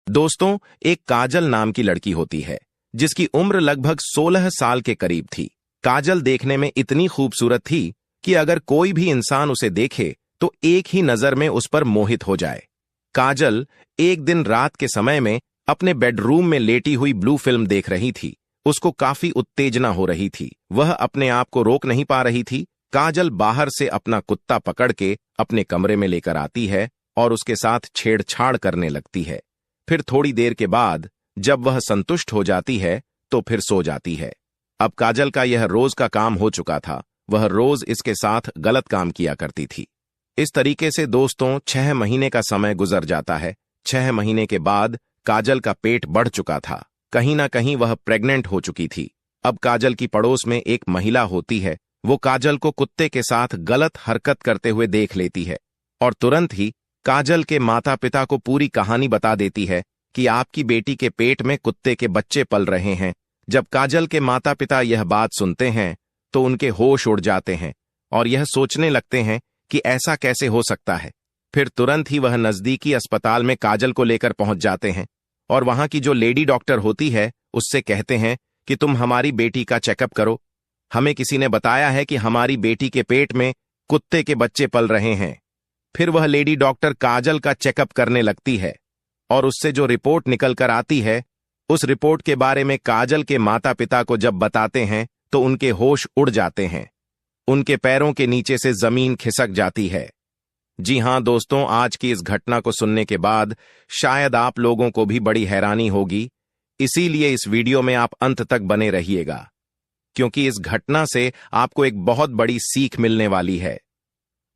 दोस्तों, एक काजल नाम की लड़की होती है जिसकी उम्र लगभग 16 साल के करीब थी। काजल देखने में इतनी खूबसूरत थी कि अगर कोई भी इंसान उसे देखे तो एक ही नजर में उस पर मोहित हो जाए। काजल एक दिन रात के समय में अपने बेडरूम में लेटी हुई ब्लू फिल्म देख रही थी। उसको काफी उत्तेजना हो रही थी, वह अपने आप को रोक नहीं पा रही थी। काजल बाहर से अपना कुत्ता पकड़ के अपने कमरे में लेकर आती है और उसके साथ छेड़छाड़ करने लगती है। फिर थोड़ी देर के बाद जब वह संतुष्ट हो जाती है तो फिर सो जाती है। अब काजल का यह रोज का काम हो चुका था, वह रोज इसके साथ गलत काम किया करती थी। इस तरीके से दोस्तों 6 महीने का समय गुजर जाता है। 6 महीने के बाद काजल का पेट बढ़ चुका था, कहीं ना कहीं वह प्रेग्नेंट हो चुकी थी। अब काजल की पड़ोस में एक महिला होती है, वो काजल को कुत्ते के साथ गलत हरकत करते हुए देख लेती है और तुरंत ही काजल के माता पिता को पूरी कहानी बता देती है कि आपकी बेटी के पेट में कुत्ते के बच्चे पल रहे हैं। जब काजल के माता पिता यह बात सुनते हैं तो उनके होश उड़ जाते हैं और यह सोचने लगते हैं कि ऐसा कैसे हो सकता है। फिर तुरंत ही वह नजदीकी अस्पताल में काजल को लेकर पहुंच जाते हैं और वहां की जो लेडी डॉक्टर होती है उससे कहते हैं कि तुम हमारी बेटी का चेकअप करो। हमें किसी ने बताया है कि हमारी बेटी के पेट में कुत्ते के बच्चे पल रहे हैं। फिर वह लेडी डॉक्टर काजल का चेकअप करने लगती है और उससे जो रिपोर्ट निकल कर आती है, उस रिपोर्ट के बारे में काजल के माता पिता को जब बताते हैं तो उनके होश उड़ जाते हैं। उनके पैरों के नीचे से जमीन खिसक जाती है। जी हां दोस्तों, आज की इस घटना को सुनने के बाद शायद आप लोगों को भी बड़ी हैरानी होगी, इसीलिए इस वीडियो में आप अंत तक बने रहिएगा, क्योंकि इस घटना से आपको एक बहुत बड़ी सीख मिलने वाली है।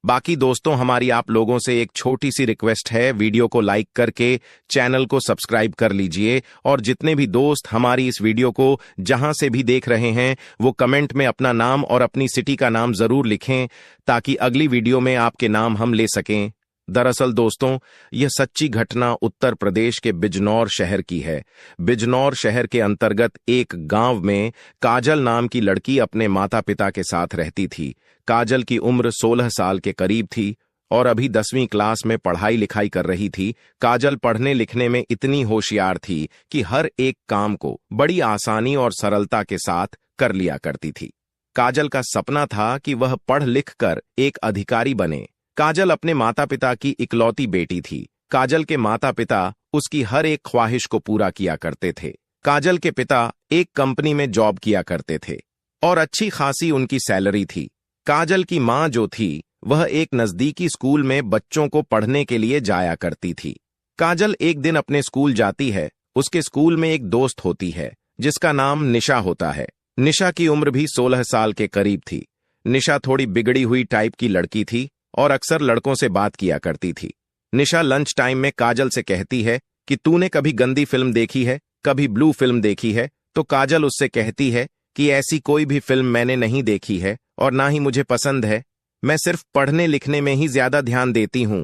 बाकी दोस्तों, हमारी आप लोगों से एक छोटी सी रिक्वेस्ट है, वीडियो को लाइक करके चैनल को सब्सक्राइब कर लीजिए और जितने भी दोस्त हमारी इस वीडियो को जहां से भी देख रहे हैं वो कमेंट में अपना नाम और अपनी सिटी का नाम जरूर लिखें ताकि अगली वीडियो में आपके नाम हम ले सकें। दरअसल दोस्तों, यह सच्ची घटना उत्तर प्रदेश के बिजनौर शहर की है। बिजनौर शहर के अंतर्गत एक गांव में काजल नाम की लड़की अपने माता पिता के साथ रहती थी। काजल की उम्र 16 साल के करीब थी और अभी 10वीं क्लास में पढ़ाई लिखाई कर रही थी। काजल पढ़ने लिखने में इतनी होशियार थी कि हर एक काम को बड़ी आसानी और सरलता के साथ कर लिया करती थी। काजल का सपना था कि वह पढ़ लिख कर एक अधिकारी बने। काजल अपने माता पिता की इकलौती बेटी थी। काजल के माता पिता उसकी हर एक ख्वाहिश को पूरा किया करते थे। काजल के पिता एक कंपनी में जॉब किया करते थे और अच्छी खासी उनकी सैलरी थी। काजल की मां जो थी वह एक नजदीकी स्कूल में बच्चों को पढ़ने के लिए जाया करती थी। काजल एक दिन अपने स्कूल जाती है। उसके स्कूल में एक दोस्त होती है जिसका नाम निशा होता है। निशा की उम्र भी 16 साल के करीब थी। निशा थोड़ी बिगड़ी हुई टाइप की लड़की थी और अक्सर लड़कों से बात किया करती थी। निशा लंच टाइम में काजल से कहती है कि तूने कभी गंदी फिल्म देखी है, कभी ब्लू फिल्म देखी है? तो काजल उससे कहती है कि ऐसी कोई भी फिल्म मैंने नहीं देखी है और ना ही मुझे पसंद है, मैं सिर्फ पढ़ने लिखने में ही ज्यादा ध्यान देती हूं।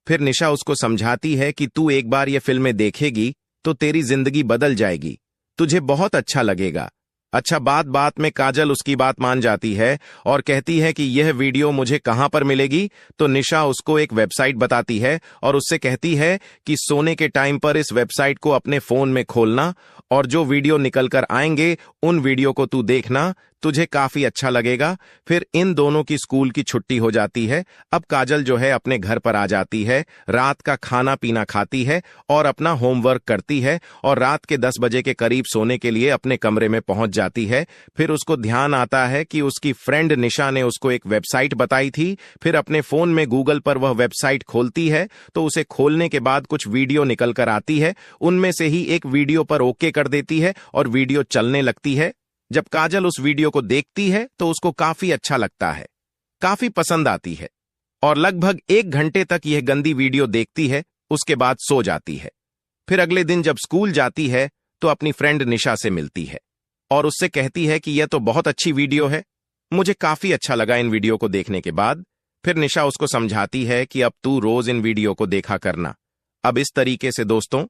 फिर निशा उसको समझाती है कि तू एक बार ये फिल्में देखेगी तो तेरी जिंदगी बदल जाएगी, तुझे बहुत अच्छा लगेगा। अच्छा, बात में काजल उसकी बात मान जाती है और कहती है कि यह वीडियो मुझे कहां पर मिलेगी। तो निशा उसको एक वेबसाइट बताती है और उससे कहती है कि सोने के टाइम पर इस वेबसाइट को अपने फोन में खोलना और जो वीडियो निकल कर आएंगे उन वीडियो को तू देखना, तुझे काफी अच्छा लगेगा। फिर इन दोनों की स्कूल की छुट्टी हो जाती है। अब काजल जो है अपने घर पर आ जाती है, रात का खाना पीना खाती है और अपना होमवर्क करती है और रात के 10 बजे के करीब सोने के लिए अपने कमरे में पहुंच जाती है। फिर उसको ध्यान आता है कि उसकी फ्रेंड निशा ने उसको एक वेबसाइट बताई थी। फिर अपने फोन में गूगल पर वह वेबसाइट खोलती है तो उसे खोलने के बाद कुछ वीडियो निकल कर आती है। उनमें से ही एक वीडियो पर ओके कर देती है और वीडियो चलने लगती है। जब काजल उस वीडियो को देखती है तो उसको काफी अच्छा लगता है, काफी पसंद आती है और लगभग 1 घंटे तक यह गंदी वीडियो देखती है। उसके बाद सो जाती है। फिर अगले दिन जब स्कूल जाती है तो अपनी फ्रेंड निशा से मिलती है और उससे कहती है कि यह तो बहुत अच्छी वीडियो है, मुझे काफी अच्छा लगा इन वीडियो को देखने के बाद। फिर निशा उसको समझाती है कि अब तू रोज इन वीडियो को देखा करना। अब इस तरीके से दोस्तों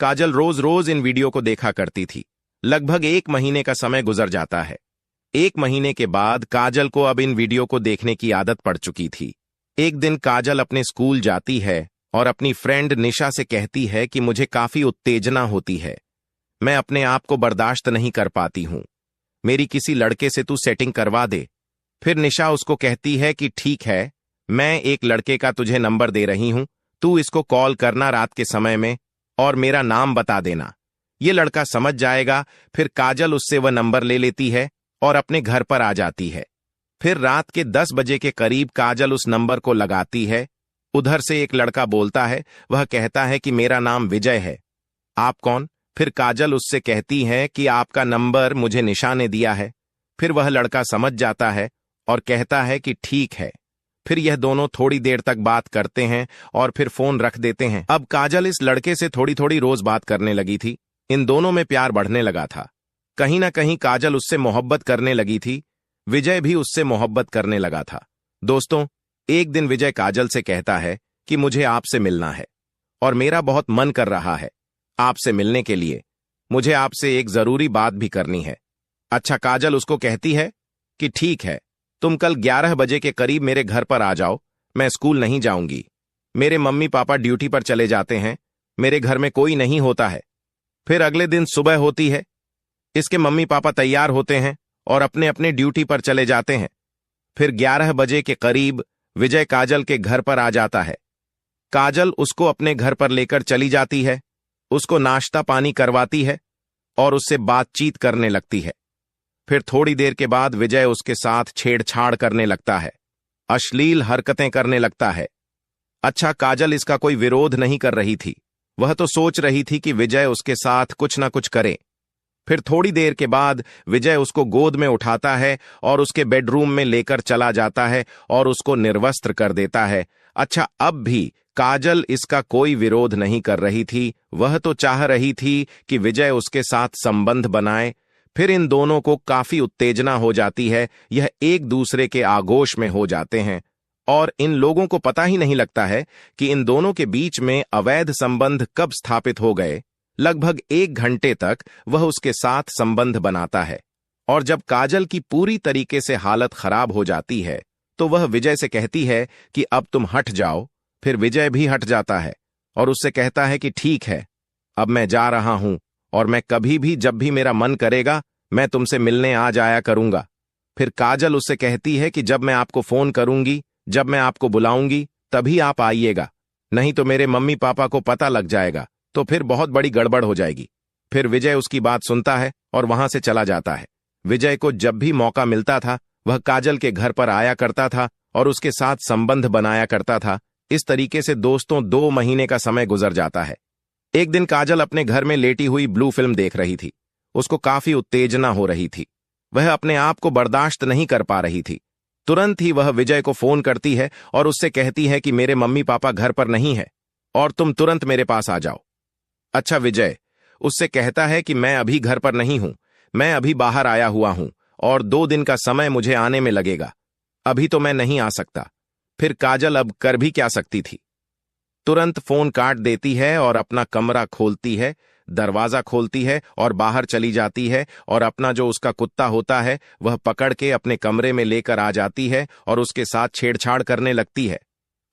काजल रोज रोज इन वीडियो को देखा करती थी। लगभग 1 महीने का समय गुजर जाता है। 1 महीने के बाद काजल को अब इन वीडियो को देखने की आदत पड़ चुकी थी। एक दिन काजल अपने स्कूल जाती है और अपनी फ्रेंड निशा से कहती है कि मुझे काफी उत्तेजना होती है, मैं अपने आप को बर्दाश्त नहीं कर पाती हूं, मेरी किसी लड़के से तू सेटिंग करवा दे। फिर निशा उसको कहती है कि ठीक है, मैं एक लड़के का तुझे नंबर दे रही हूं, तू इसको कॉल करना रात के समय में और मेरा नाम बता देना, ये लड़का समझ जाएगा। फिर काजल उससे वह नंबर ले लेती है और अपने घर पर आ जाती है। फिर रात के 10 बजे के करीब काजल उस नंबर को लगाती है। उधर से एक लड़का बोलता है, वह कहता है कि मेरा नाम विजय है, आप कौन? फिर काजल उससे कहती है कि आपका नंबर मुझे निशा ने दिया है। फिर वह लड़का समझ जाता है और कहता है कि ठीक है। फिर यह दोनों थोड़ी देर तक बात करते हैं और फिर फोन रख देते हैं। अब काजल इस लड़के से थोड़ी थोड़ी रोज बात करने लगी थी। इन दोनों में प्यार बढ़ने लगा था। कहीं ना कहीं काजल उससे मोहब्बत करने लगी थी। विजय भी उससे मोहब्बत करने लगा था। दोस्तों, एक दिन विजय काजल से कहता है कि मुझे आपसे मिलना है और मेरा बहुत मन कर रहा है आपसे मिलने के लिए, मुझे आपसे एक जरूरी बात भी करनी है। अच्छा, काजल उसको कहती है कि ठीक है, तुम कल 11 बजे के करीब मेरे घर पर आ जाओ, मैं स्कूल नहीं जाऊंगी, मेरे मम्मी पापा ड्यूटी पर चले जाते हैं, मेरे घर में कोई नहीं होता है। फिर अगले दिन सुबह होती है, इसके मम्मी पापा तैयार होते हैं और अपने अपने ड्यूटी पर चले जाते हैं। फिर 11 बजे के करीब विजय काजल के घर पर आ जाता है। काजल उसको अपने घर पर लेकर चली जाती है, उसको नाश्ता पानी करवाती है और उससे बातचीत करने लगती है। फिर थोड़ी देर के बाद विजय उसके साथ छेड़छाड़ करने लगता है, अश्लील हरकतें करने लगता है। अच्छा, काजल इसका कोई विरोध नहीं कर रही थी, वह तो सोच रही थी कि विजय उसके साथ कुछ ना कुछ करे। फिर थोड़ी देर के बाद विजय उसको गोद में उठाता है और उसके बेडरूम में लेकर चला जाता है और उसको निर्वस्त्र कर देता है। अच्छा, अब भी काजल इसका कोई विरोध नहीं कर रही थी, वह तो चाह रही थी कि विजय उसके साथ संबंध बनाए। फिर इन दोनों को काफी उत्तेजना हो जाती है, यह एक दूसरे के आगोश में हो जाते हैं और इन लोगों को पता ही नहीं लगता है कि इन दोनों के बीच में अवैध संबंध कब स्थापित हो गए। लगभग 1 घंटे तक वह उसके साथ संबंध बनाता है और जब काजल की पूरी तरीके से हालत खराब हो जाती है तो वह विजय से कहती है कि अब तुम हट जाओ। फिर विजय भी हट जाता है और उससे कहता है कि ठीक है, अब मैं जा रहा हूं और मैं कभी भी जब भी मेरा मन करेगा मैं तुमसे मिलने आ जाया करूंगा। फिर काजल उससे कहती है कि जब मैं आपको फोन करूंगी, जब मैं आपको बुलाऊंगी तभी आप आइएगा, नहीं तो मेरे मम्मी पापा को पता लग जाएगा तो फिर बहुत बड़ी गड़बड़ हो जाएगी। फिर विजय उसकी बात सुनता है और वहां से चला जाता है। विजय को जब भी मौका मिलता था वह काजल के घर पर आया करता था और उसके साथ संबंध बनाया करता था। इस तरीके से दोस्तों 2 महीने का समय गुजर जाता है। एक दिन काजल अपने घर में लेटी हुई ब्लू फिल्म देख रही थी। उसको काफी उत्तेजना हो रही थी, वह अपने आप को बर्दाश्त नहीं कर पा रही थी। तुरंत ही वह विजय को फोन करती है और उससे कहती है कि मेरे मम्मी पापा घर पर नहीं है और तुम तुरंत मेरे पास आ जाओ। अच्छा, विजय उससे कहता है कि मैं अभी घर पर नहीं हूं, मैं अभी बाहर आया हुआ हूं और 2 दिन का समय मुझे आने में लगेगा, अभी तो मैं नहीं आ सकता। फिर काजल अब कर भी क्या सकती थी, तुरंत फोन काट देती है और अपना कमरा खोलती है, दरवाजा खोलती है और बाहर चली जाती है और अपना जो उसका कुत्ता होता है वह पकड़ के अपने कमरे में लेकर आ जाती है और उसके साथ छेड़छाड़ करने लगती है।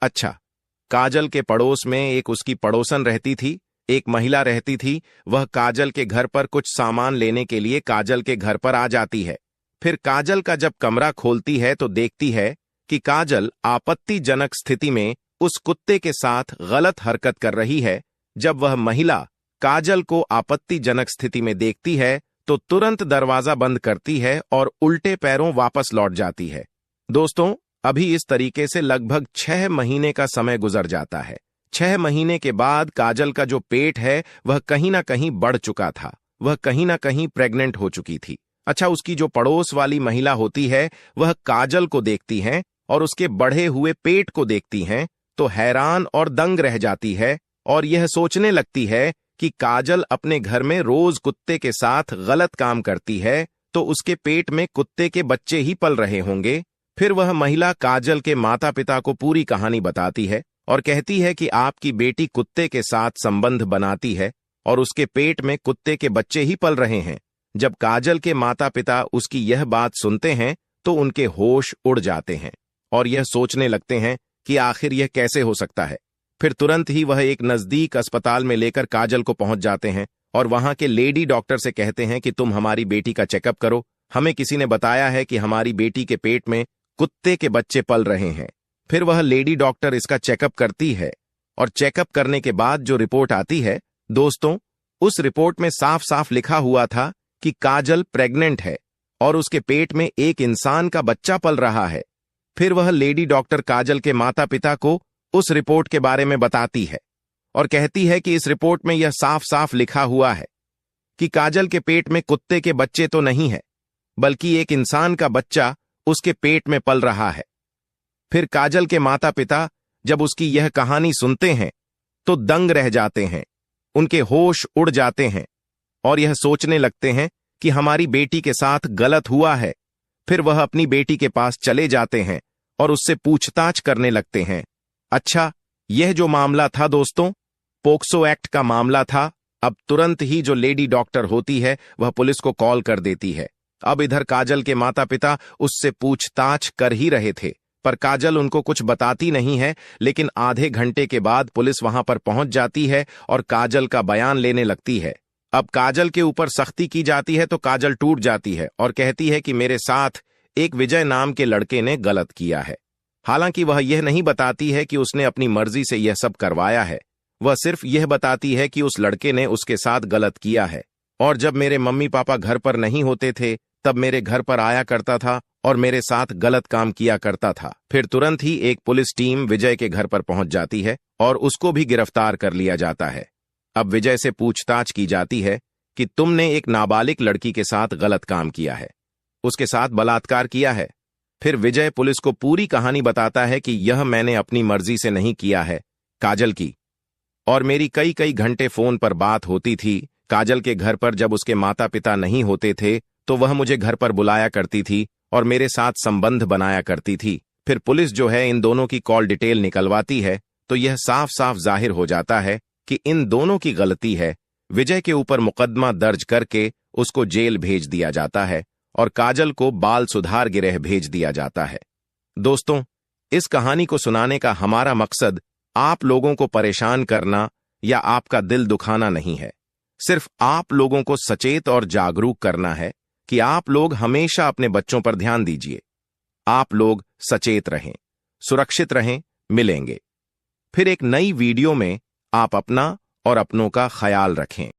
अच्छा, काजल के पड़ोस में एक उसकी पड़ोसन रहती थी, एक महिला रहती थी। वह काजल के घर पर कुछ सामान लेने के लिए काजल के घर पर आ जाती है। फिर काजल का जब कमरा खोलती है तो देखती है कि काजल आपत्तिजनक स्थिति में उस कुत्ते के साथ गलत हरकत कर रही है। जब वह महिला काजल को आपत्तिजनक स्थिति में देखती है तो तुरंत दरवाजा बंद करती है और उल्टे पैरों वापस लौट जाती है। दोस्तों, अभी इस तरीके से लगभग 6 महीने का समय गुजर जाता है। 6 महीने के बाद काजल का जो पेट है वह कहीं ना कहीं बढ़ चुका था, वह कहीं ना कहीं प्रेग्नेंट हो चुकी थी। अच्छा, उसकी जो पड़ोस वाली महिला होती है वह काजल को देखती हैं और उसके बढ़े हुए पेट को देखती हैं तो हैरान और दंग रह जाती है और यह सोचने लगती है कि काजल अपने घर में रोज कुत्ते के साथ गलत काम करती है तो उसके पेट में कुत्ते के बच्चे ही पल रहे होंगे। फिर वह महिला काजल के माता पिता को पूरी कहानी बताती है और कहती है कि आपकी बेटी कुत्ते के साथ संबंध बनाती है और उसके पेट में कुत्ते के बच्चे ही पल रहे हैं। जब काजल के माता पिता उसकी यह बात सुनते हैं तो उनके होश उड़ जाते हैं और यह सोचने लगते हैं कि आखिर यह कैसे हो सकता है। फिर तुरंत ही वह एक नजदीक अस्पताल में लेकर काजल को पहुंच जाते हैं और वहां के लेडी डॉक्टर से कहते हैं कि तुम हमारी बेटी का चेकअप करो, हमें किसी ने बताया है कि हमारी बेटी के पेट में कुत्ते के बच्चे पल रहे हैं। फिर वह लेडी डॉक्टर इसका चेकअप करती है और चेकअप करने के बाद जो रिपोर्ट आती है दोस्तों, उस रिपोर्ट में साफ साफ लिखा हुआ था कि काजल प्रेग्नेंट है और उसके पेट में एक इंसान का बच्चा पल रहा है। फिर वह लेडी डॉक्टर काजल के माता पिता को उस रिपोर्ट के बारे में बताती है और कहती है कि इस रिपोर्ट में यह साफ साफ लिखा हुआ है कि काजल के पेट में कुत्ते के बच्चे तो नहीं है, बल्कि एक इंसान का बच्चा उसके पेट में पल रहा है। फिर काजल के माता पिता जब उसकी यह कहानी सुनते हैं तो दंग रह जाते हैं, उनके होश उड़ जाते हैं और यह सोचने लगते हैं कि हमारी बेटी के साथ गलत हुआ है। फिर वह अपनी बेटी के पास चले जाते हैं और उससे पूछताछ करने लगते हैं। अच्छा, यह जो मामला था दोस्तों, पोक्सो एक्ट का मामला था। अब तुरंत ही जो लेडी डॉक्टर होती है वह पुलिस को कॉल कर देती है। अब इधर काजल के माता पिता उससे पूछताछ कर ही रहे थे, पर काजल उनको कुछ बताती नहीं है। लेकिन आधे घंटे के बाद पुलिस वहां पर पहुंच जाती है और काजल का बयान लेने लगती है। अब काजल के ऊपर सख्ती की जाती है तो काजल टूट जाती है और कहती है कि मेरे साथ एक विजय नाम के लड़के ने गलत किया है। हालांकि वह यह नहीं बताती है कि उसने अपनी मर्जी से यह सब करवाया है, वह सिर्फ यह बताती है कि उस लड़के ने उसके साथ गलत किया है और जब मेरे मम्मी पापा घर पर नहीं होते थे तब मेरे घर पर आया करता था और मेरे साथ गलत काम किया करता था। फिर तुरंत ही एक पुलिस टीम विजय के घर पर पहुंच जाती है और उसको भी गिरफ्तार कर लिया जाता है। अब विजय से पूछताछ की जाती है कि तुमने एक नाबालिग लड़की के साथ गलत काम किया है, उसके साथ बलात्कार किया है। फिर विजय पुलिस को पूरी कहानी बताता है कि यह मैंने अपनी मर्जी से नहीं किया है, काजल की और मेरी कई कई घंटे फोन पर बात होती थी। काजल के घर पर जब उसके माता पिता नहीं होते थे तो वह मुझे घर पर बुलाया करती थी और मेरे साथ संबंध बनाया करती थी। फिर पुलिस जो है इन दोनों की कॉल डिटेल निकलवाती है तो यह साफ साफ जाहिर हो जाता है कि इन दोनों की गलती है। विजय के ऊपर मुकदमा दर्ज करके उसको जेल भेज दिया जाता है और काजल को बाल सुधार गृह भेज दिया जाता है। दोस्तों, इस कहानी को सुनाने का हमारा मकसद आप लोगों को परेशान करना या आपका दिल दुखाना नहीं है, सिर्फ आप लोगों को सचेत और जागरूक करना है कि आप लोग हमेशा अपने बच्चों पर ध्यान दीजिए। आप लोग सचेत रहें, सुरक्षित रहें। मिलेंगे फिर एक नई वीडियो में। आप अपना और अपनों का ख्याल रखें।